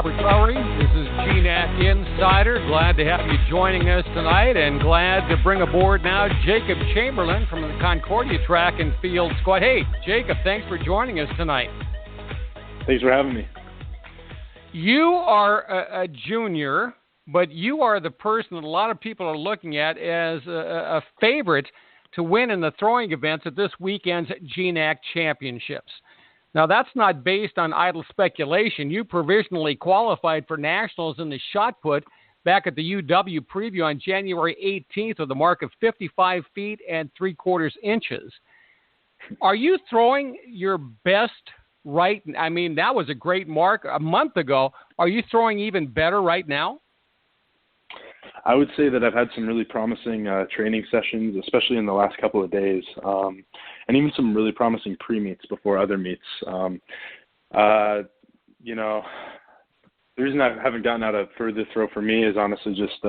Robert Lowery. This is GNAC Insider. Glad to have you joining us tonight, and glad to bring aboard now Jakob Chamberlain from the Concordia Track and Field Squad. Hey, Jakob, thanks for joining us tonight. Thanks for having me. You are a junior, but you are the person that a lot of people are looking at as a favorite to win in the throwing events at this weekend's GNAC Championships. Now, that's not based on idle speculation. You provisionally qualified for nationals in the Shotput back at the UW preview on January 18th with a mark of 55 feet and 3/4 inches. Are you throwing your best right? I mean, that was a great mark a month ago. Are you throwing even better right now? I would say that I've had some really promising training sessions, especially in the last couple of days, and even some really promising pre-meets before other meets. The reason I haven't gotten out a further throw for me is honestly just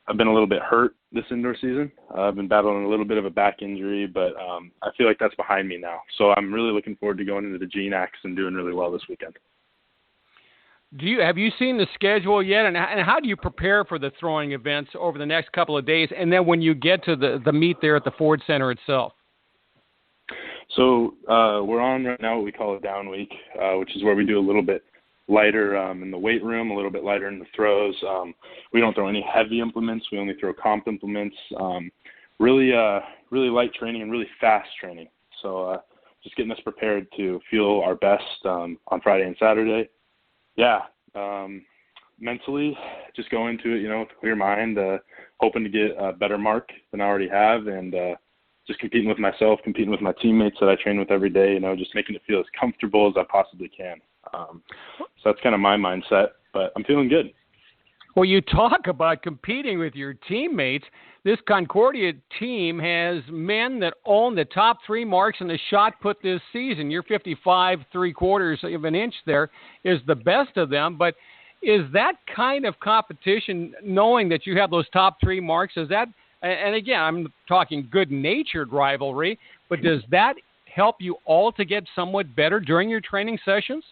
I've been a little bit hurt this indoor season. I've been battling a little bit of a back injury, but I feel like that's behind me now. So I'm really looking forward to going into the GNACs and doing really well this weekend. Have you seen the schedule yet, and how do you prepare for the throwing events over the next couple of days, and then when you get to the meet there at the Ford Center itself? So we're on right now what we call a down week, which is where we do a little bit lighter in the weight room, a little bit lighter in the throws. We don't throw any heavy implements. We only throw comp implements. Really light training and really fast training. So just getting us prepared to feel our best on Friday and Saturday. Yeah, mentally, just go into it, with a clear mind, hoping to get a better mark than I already have, and just competing with myself, competing with my teammates that I train with every day, just making it feel as comfortable as I possibly can. So that's kind of my mindset, but I'm feeling good. Well, you talk about competing with your teammates. This Concordia team has men that own the top 3 marks in the shot put this season. Your 55 3/4 of an inch there is the best of them. But is that kind of competition, knowing that you have those top 3 marks, is that, and again, I'm talking good-natured rivalry, but does that help you all to get somewhat better during your training sessions?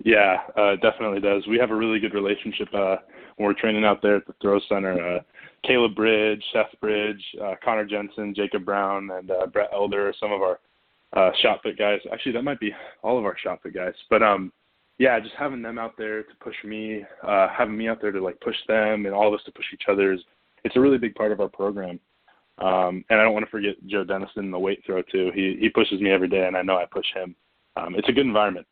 Yeah, it definitely does. We have a really good relationship when we're training out there at the throw center. Caleb Bridge, Seth Bridge, Connor Jensen, Jacob Brown, and Brett Elder are some of our shot put guys. Actually, that might be all of our shot put guys. But, just having them out there to push me, having me out there to, push them and all of us to push each other, it's a really big part of our program. And I don't want to forget Joe Dennison in the weight throw, too. He pushes me every day, and I know I push him. It's a good environment.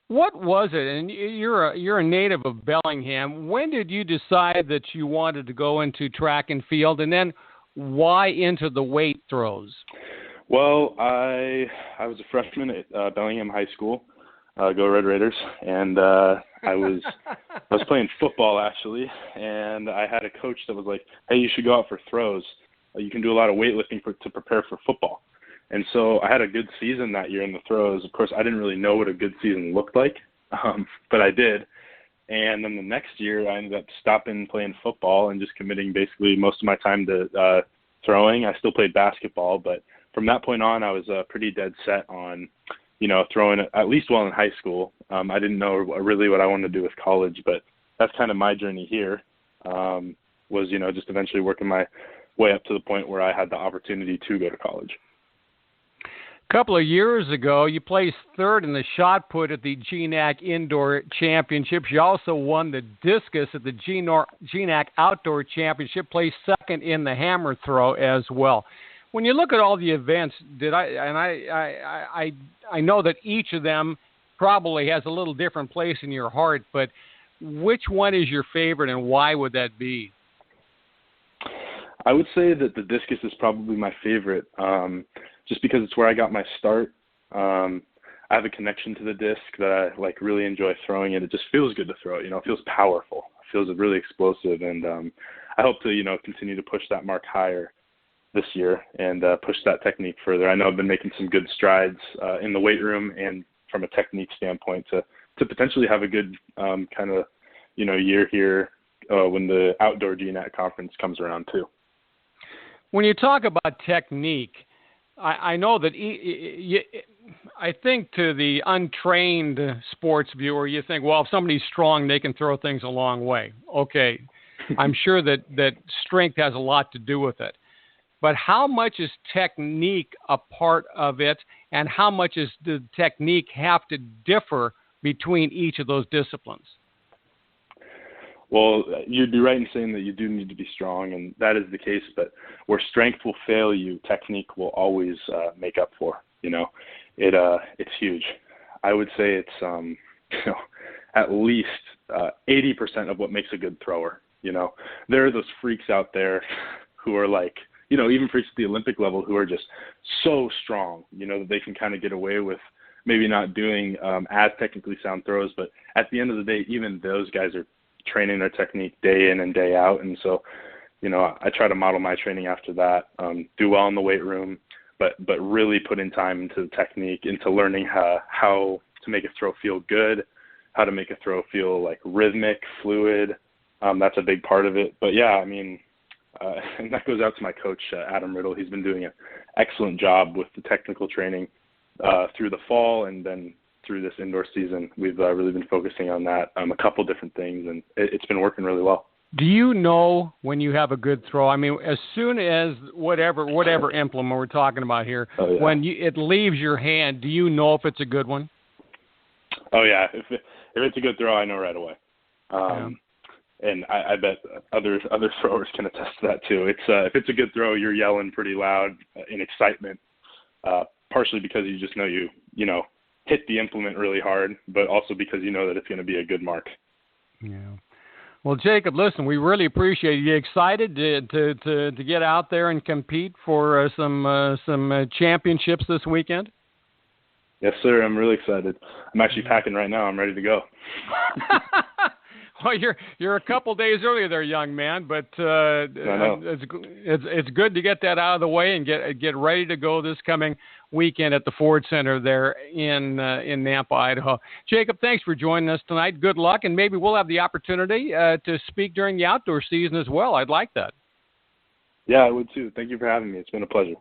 What was it? And you're a native of Bellingham. When did you decide that you wanted to go into track and field, and then why into the weight throws? Well, I was a freshman at Bellingham High School, go Red Raiders, and I was playing football actually, and I had a coach that was like, "Hey, you should go out for throws. You can do a lot of weightlifting to prepare for football." And so I had a good season that year in the throws. Of course, I didn't really know what a good season looked like, but I did. And then the next year, I ended up stopping playing football and just committing basically most of my time to throwing. I still played basketball, but from that point on, I was pretty dead set on, throwing at least well in high school. I didn't know really what I wanted to do with college, but that's kind of my journey here, was, just eventually working my way up to the point where I had the opportunity to go to college. Couple of years ago, you placed 3rd in the shot put at the GNAC Indoor Championships. You also won the discus at the GNAC Outdoor Championship, placed 2nd in the hammer throw as well. When you look at all the events, I know that each of them probably has a little different place in your heart, but which one is your favorite and why would that be? I would say that the discus is probably my favorite. Just because it's where I got my start. I have a connection to the disc that I really enjoy throwing it. It just feels good to throw it. It feels powerful. It feels really explosive, and I hope to continue to push that mark higher this year and push that technique further. I know I've been making some good strides in the weight room and from a technique standpoint to potentially have a good year here when the outdoor GNAC conference comes around too. When you talk about technique, I know that I think to the untrained sports viewer, you think, well, if somebody's strong, they can throw things a long way. Okay, I'm sure that strength has a lot to do with it. But how much is technique a part of it, and how much does the technique have to differ between each of those disciplines? Well, you'd be right in saying that you do need to be strong, and that is the case. But where strength will fail you, technique will always make up for. It's huge. I would say it's at least 80% of what makes a good thrower. There are those freaks out there who are like, even freaks at the Olympic level who are just so strong, that they can kind of get away with maybe not doing as technically sound throws. But at the end of the day, even those guys are training their technique day in and day out. And so, I try to model my training after that, do well in the weight room, but really put in time into the technique, into learning how to make a throw feel good, how to make a throw feel like rhythmic, fluid. That's a big part of it. But yeah, and that goes out to my coach, Adam Riddle. He's been doing an excellent job with the technical training through the fall, and then through this indoor season. We've really been focusing on that, a couple different things, and it's been working really well. Do you know when you have a good throw? As soon as whatever implement we're talking about here, when it leaves your hand, do you know if it's a good one? Oh, yeah. If it's a good throw, I know right away. And I bet other throwers can attest to that too. If it's a good throw, you're yelling pretty loud in excitement, partially because you just know you hit the implement really hard, but also because you know that it's going to be a good mark. Yeah. Well, Jakob, listen, we really appreciate you. Excited to get out there and compete for some championships this weekend? Yes, sir. I'm really excited. I'm actually packing right now. I'm ready to go. Well, you're a couple days earlier there, young man, but it's good to get that out of the way and get ready to go this coming weekend at the Ford Center there in Nampa, Idaho. Jakob, thanks for joining us tonight. Good luck, and maybe we'll have the opportunity to speak during the outdoor season as well. I'd like that. Yeah, I would too. Thank you for having me. It's been a pleasure.